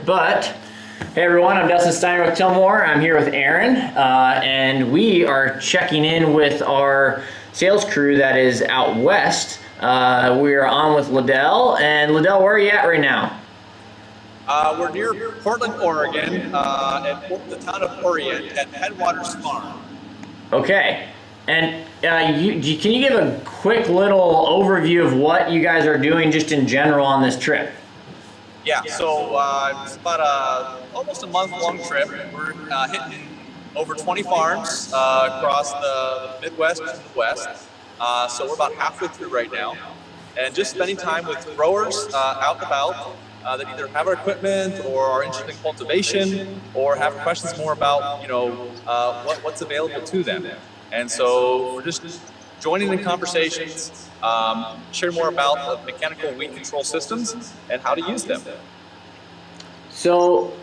but hey everyone, I'm Dustin Steiner with Tilmor. I'm here with Aaron, and we are checking in with our sales crew that is out west. We are on with Lydell, and Lydell, where are you at right now? We're near Portland, Oregon, at the town of Orient at Headwaters Farm. Okay, and can you give a quick little overview of what you guys are doing just in general on this trip? Yeah, so it's about almost a month-long trip. We're hitting over 20 farms across the Midwest and the West. So we're about halfway through right now, and just spending time with growers out and about that either have our equipment or are interested in cultivation or have questions more about what's available to them. And so we're just joining in conversations, share more about the mechanical weed control systems and how to use them. So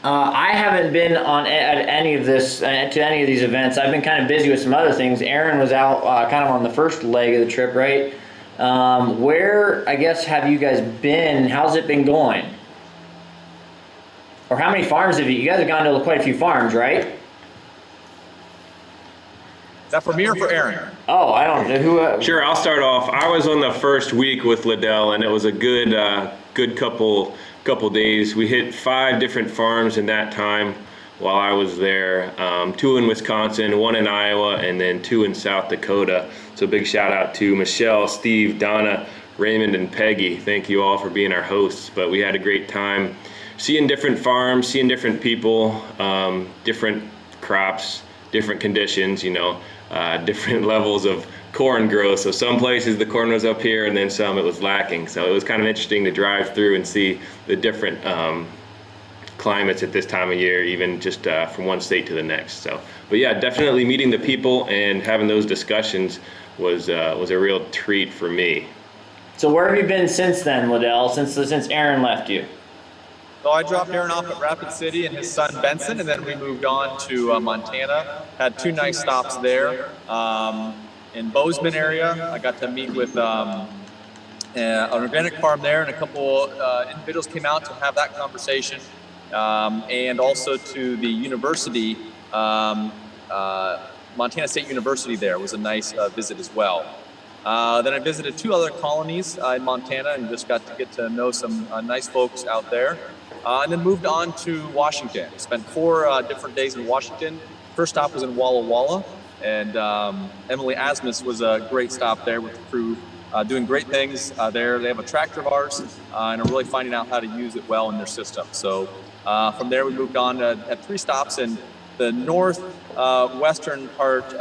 I haven't been at any of this, to any of these events. I've been kind of busy with some other things. Aaron was out kind of on the first leg of the trip, right? Where, I guess, have you guys been? How's it been going? Or how many farms have you guys have gone to quite a few farms, right? Is that for me or for Aaron? Oh, I don't know who. Sure, I'll start off. I was on the first week with Lydell, and it was a good couple days. We hit 5 different farms in that time while I was there. 2 in Wisconsin, 1 in Iowa, and then 2 in South Dakota. So big shout out to Michelle, Steve, Donna, Raymond, and Peggy. Thank you all for being our hosts. But we had a great time seeing different farms, seeing different people, different crops, different conditions, different levels of corn growth. So some places the corn was up here and then some it was lacking. So it was kind of interesting to drive through and see the different climates at this time of year, even just from one state to the next. So, but yeah, definitely meeting the people and having those discussions was a real treat for me. So where have you been since then, Lydell, since Aaron left you? So I dropped Aaron off at Rapid City and his son Benson, and then we moved on to Montana. Had 2 nice stops there. In Bozeman area, I got to meet with an organic farm there, and a couple individuals came out to have that conversation. And also to the university, Montana State University there was a nice visit as well. Then I visited 2 other colonies in Montana and just got to get to know some nice folks out there. And then moved on to Washington. Spent 4 different days in Washington. First stop was in Walla Walla, and Emily Asmus was a great stop there with the crew, doing great things there. They have a tractor of ours and are really finding out how to use it well in their system. So from there we moved on to have 3 stops in the northwestern part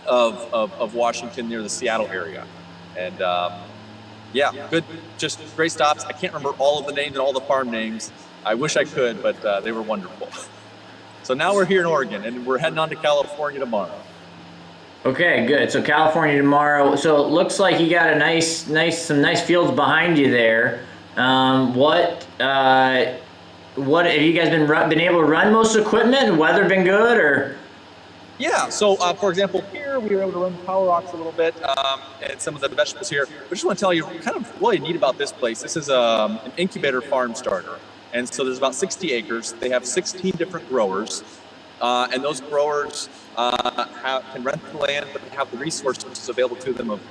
of Washington near the Seattle area. And yeah, good, just great stops. I can't remember all of the names and all the farm names. I wish I could, but they were wonderful. So now we're here in Oregon, and we're heading on to California tomorrow. Okay, good. So California tomorrow. So it looks like you got some nice fields behind you there. What have you guys been able to run most equipment? And weather been good, or? Yeah, so for example, here we were able to run power rocks a little bit and some of the vegetables here. But I just want to tell you kind of really neat about this place. This is an incubator farm starter. And so there's about 60 acres. They have 16 different growers. And those growers can rent the land, but they have the resources available to them of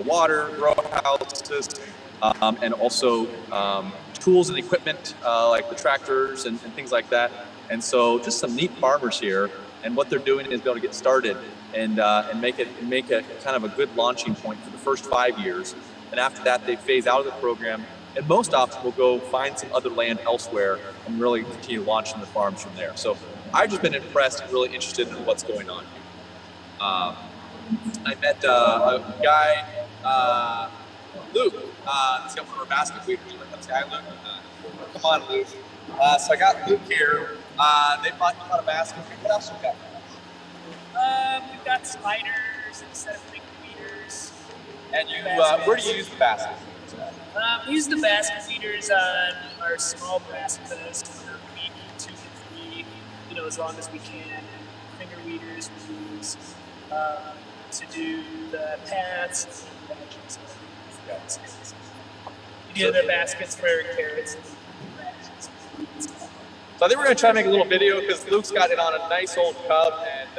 water, grow houses, and also tools and equipment like the tractors and things like that. And so just some neat farmers here. And what they're doing is be able to get started and make it kind of a good launching point for the first 5 years. And after that, they phase out of the program. And most often will go find some other land elsewhere and really continue launching the farms from there. So I've just been impressed and really interested in what's going on here. I met a guy, Luke. He's got one of our basket weeders. Come say hi, Luke. Come on, Luke. So I got Luke here. They bought a basket. What else you got? We've got spiders and set of finger weeders. And you, where do you use the basket? We use the basket weeders on our small brass beds where we need 2 to 3, as long as we can. Finger weeders we use to do the paths and the veggies. The baskets for carrots and radish. I think we're going to try to make a little video because Luke's got it on a nice old cub, and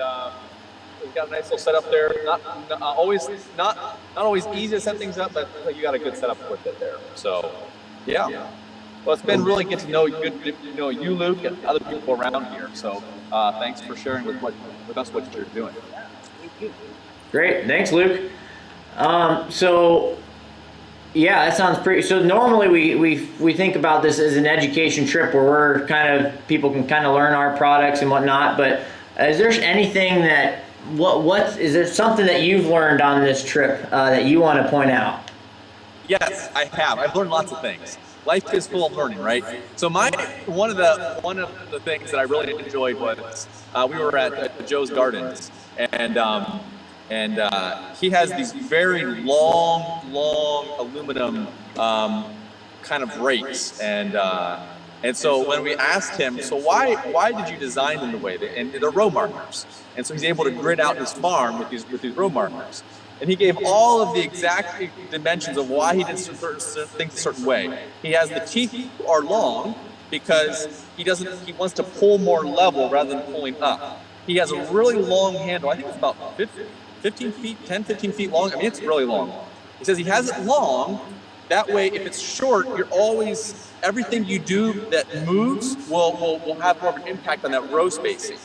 we've got a nice little setup there. Not always easy to set things up, but you got a good setup with it there. So, yeah. Well, it's been really good to know you, Luke, and other people around here. So, thanks for sharing with us what you're doing. Great, thanks, Luke. So, yeah, that sounds pretty. So normally we think about this as an education trip where we're people can kind of learn our products and whatnot. But is there anything that is there something that you've learned on this trip that you want to point out? Yes, I have. I've learned lots of things. Life is full of learning, right? So one of the things that I really enjoyed was we were at Joe's Gardens, and he has these very long aluminum kind of rakes, and so when we asked him, so why did you design them the way and they're row markers, and so he's able to grid out his farm with these row markers, and he gave all of the exact dimensions of why he did certain things a certain way. He has the teeth are long because he wants to pull more level rather than pulling up. He has a really long handle. I think it's about 15 feet long. I mean, it's really long. He says he has it long. That way, if it's short, everything you do that moves will have more of an impact on that row spacing.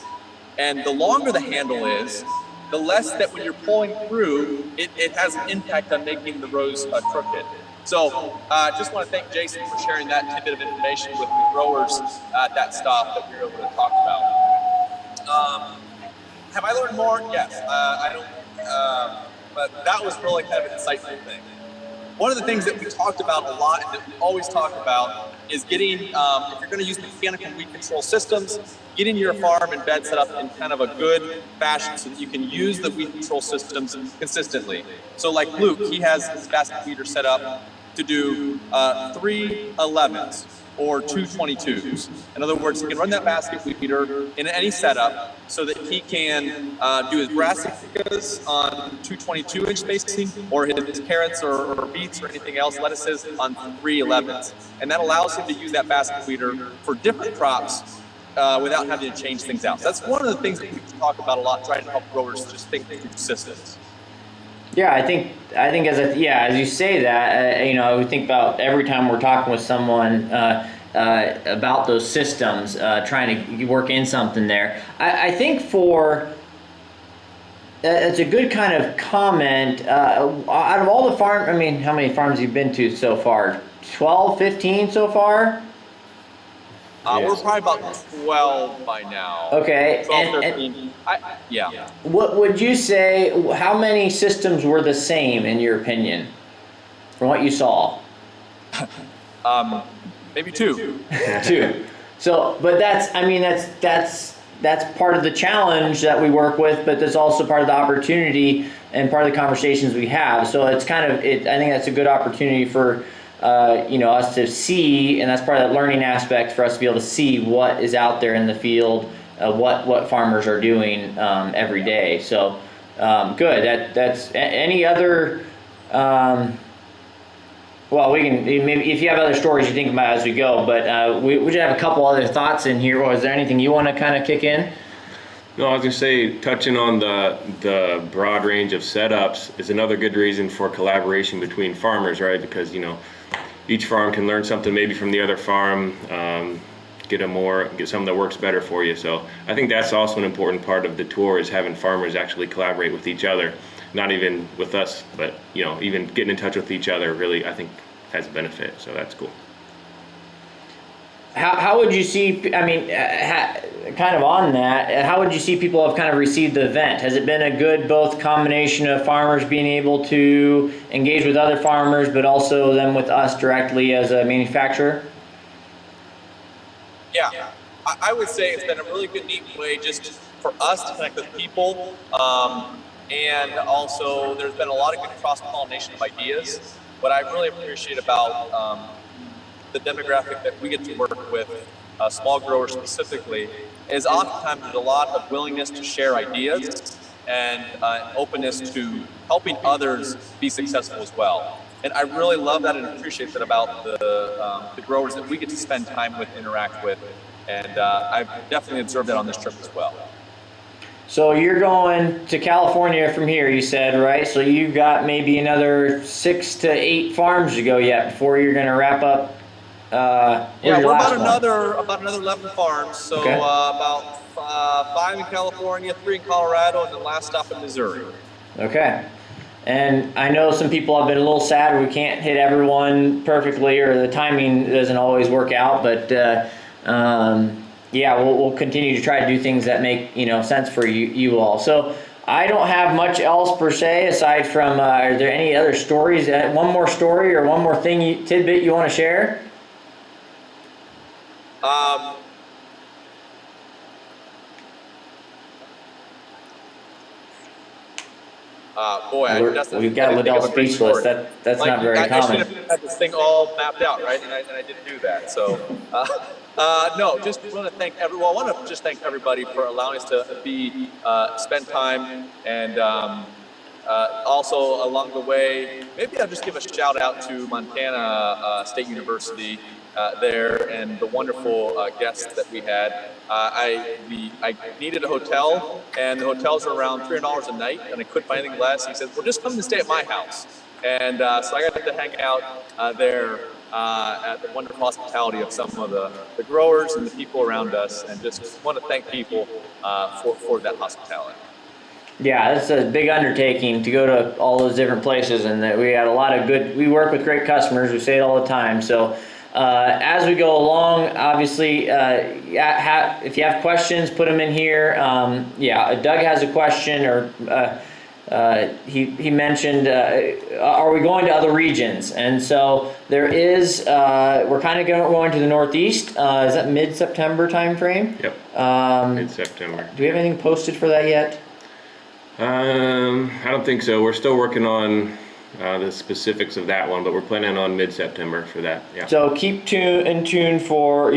And the longer the handle is, the less that when you're pulling through, it has an impact on making the rows crooked. So I just want to thank Jason for sharing that tidbit of information with the growers at that stop that we were able to talk about. Have I learned more? Yes. I don't. But that was really kind of an insightful thing. One of the things that we talked about a lot and that we always talk about is getting, if you're going to use mechanical weed control systems, getting your farm and bed set up in kind of a good fashion so that you can use the weed control systems consistently. So like Luke, he has his basket weeder set up to do 3 11s or 2 22s. In other words, he can run that basket weeder in any setup so that he can do his brassicas on 2 22-inch spacing, or his carrots or beets or anything else, lettuces, on 3 11s. And that allows him to use that basket weeder for different crops without having to change things out. So that's one of the things that we talk about a lot, trying to help growers just think through systems. Yeah, I think as you say that, I would think about every time we're talking with someone about those systems, trying to work in something there. I think it's a good kind of comment. Out of all the farms, I mean, how many farms have you been to so far? 12, 15 so far? We're probably about 12 by now. Okay. 12, 13. Yeah. What would you say, how many systems were the same in your opinion, from what you saw? Maybe 2. 2. So, but that's part of the challenge that we work with, but that's also part of the opportunity and part of the conversations we have. So it's kind of, I think that's a good opportunity for us to see, and that's part of that learning aspect for us to be able to see what is out there in the field, what farmers are doing every day. So good. That's any other. Well, we can maybe if you have other stories you think about as we go, but we just have a couple other thoughts in here. Is there anything you want to kind of kick in? No, I was going to say, touching on the broad range of setups is another good reason for collaboration between farmers, right? Because, each farm can learn something maybe from the other farm, get something that works better for you. So I think that's also an important part of the tour, is having farmers actually collaborate with each other, not even with us, but, even getting in touch with each other really, I think, has a benefit. So that's cool. How would you see, kind of on that, how would you see people have kind of received the event? Has it been a good both combination of farmers being able to engage with other farmers, but also then with us directly as a manufacturer? Yeah, I would say it's been a really good, neat way just for us to connect with people. And also there's been a lot of good cross-pollination of ideas. What I really appreciate about the demographic that we get to work with, small growers specifically, is oftentimes there's a lot of willingness to share ideas and openness to helping others be successful as well. And I really love that and appreciate that about the growers that we get to spend time with, interact with. And I've definitely observed that on this trip as well. So you're going to California from here, you said, right? So you've got maybe another 6 to 8 farms to go yet before you're going to wrap up. Yeah, your we're last about one? another 11 farms. So Okay. about 5 in California, 3 in Colorado, and the last stop in Missouri. Okay. And I know some people have been a little sad we can't hit everyone perfectly, or the timing doesn't always work out, but yeah, we'll continue to try to do things that make sense for you all. So I don't have much else per se aside from are there any other stories? One more story or one more tidbit you want to share? We've got Lydell speechless. That's like, not very common. I should have had this thing all mapped out, right? And I didn't do that. So, no, just want to thank everyone. I want to just thank everybody for allowing us to spend time, and also along the way, maybe I'll just give a shout out to Montana State University there and the wonderful guests that we had. I needed a hotel, and the hotels are around $300 a night, and I couldn't find anything less. He said, well, just come and stay at my house. And so I got to hang out there at the wonderful hospitality of some of the growers and the people around us, and just want to thank people for that hospitality. Yeah, it's a big undertaking to go to all those different places, and that we had a lot of we work with great customers, we say it all the time. So as we go along, obviously, if you have questions, put them in here. Yeah, Doug has a question, or he mentioned, are we going to other regions? And so there is, we're kind of going to the Northeast. Is that mid-September time frame? Yep, mid-September. Do we have anything posted for that yet? I don't think so. We're still working on the specifics of that one, but we're planning on mid-September for that. Yeah. So keep in tune for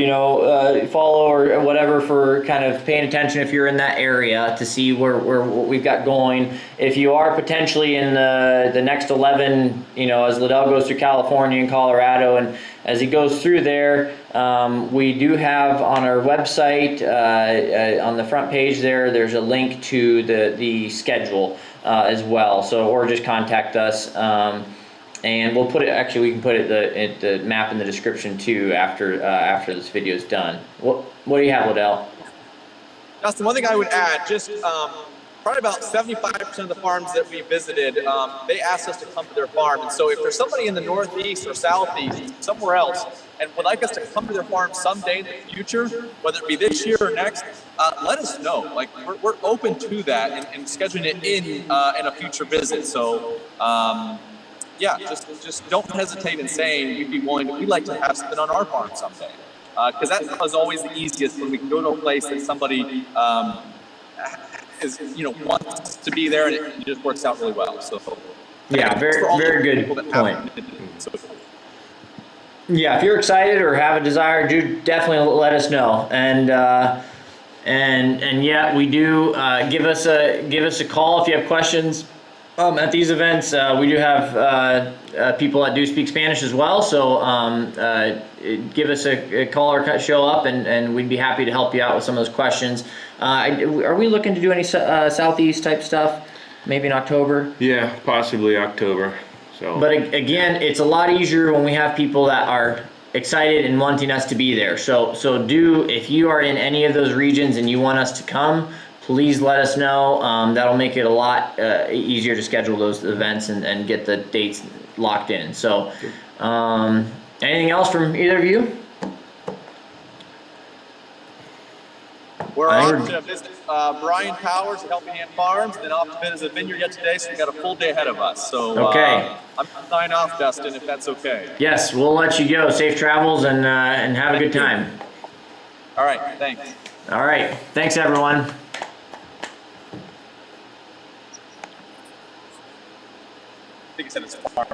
follow or whatever for kind of paying attention if you're in that area to see what we've got going. If you are potentially in the next 11, as Lydell goes through California and Colorado, and as he goes through there, we do have on our website on the front page there's a link to the schedule as well. So, or just contact us, and we'll put it. Actually, we can put the map in the description too after this video is done. What do you have, Lydell? Justin, one thing I would add, just probably about 75% of the farms that we visited, they asked us to come to their farm. And so if there's somebody in the Northeast or Southeast, somewhere else, and would like us to come to their farm someday in the future, whether it be this year or next, let us know. Like, we're open to that and scheduling it in a future visit. So, yeah, just don't hesitate in saying we'd like to have something on our farm someday. Because that is always the easiest, when we can go to a place that somebody wants to be there, and it just works out really well. So yeah, very good point. Yeah, if you're excited or have a desire, do definitely let us know. And yeah, we do give us a call if you have questions. At these events, we do have people that do speak Spanish as well, so give us a call or show up, and we'd be happy to help you out with some of those questions. Are we looking to do any Southeast type stuff, maybe in October? Yeah, possibly October. So. But again, it's a lot easier when we have people that are excited and wanting us to be there. So if you are in any of those regions and you want us to come, please let us know. That'll make it a lot easier to schedule those events and get the dates locked in. So, anything else from either of you? We're off to visit Brian Powers at Helping Hand Farms, then off to visit a vineyard yet today, so we've got a full day ahead of us. So, okay. I'm going to sign off, Dustin, if that's okay. Yes, we'll let you go. Safe travels, and have a good time. All right, thanks. All right, thanks everyone. I think he said it's farm.